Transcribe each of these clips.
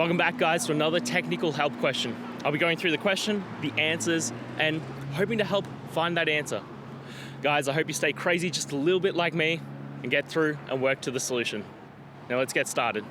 Welcome back, guys, to another technical help question. I'll be going through the question, the answers, and hoping to help find that answer. Guys, I hope you stay crazy just a little bit like me and get through and work to the solution. Now let's get started.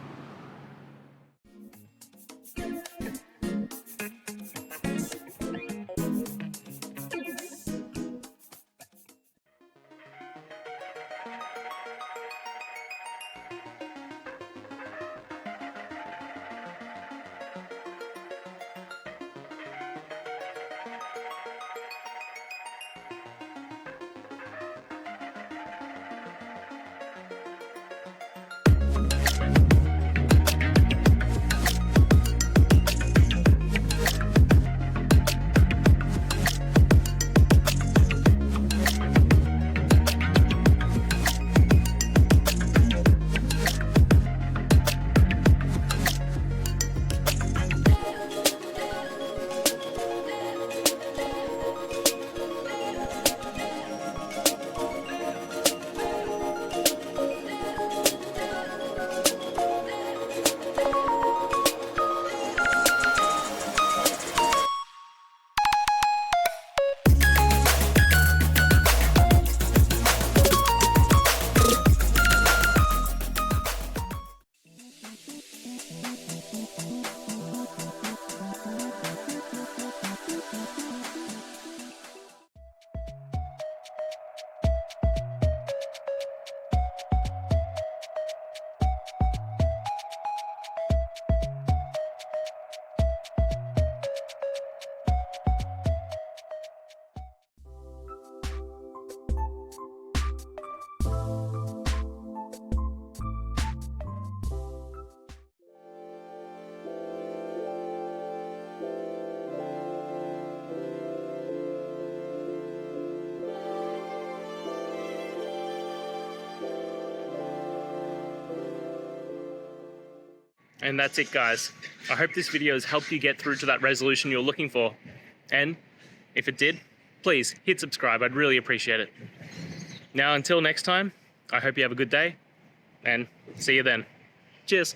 And that's it, guys. I hope this video has helped you get through to that resolution you're looking for. And if it did, please hit subscribe. I'd really appreciate it. Now, until next time, I hope you have a good day and see you then. Cheers.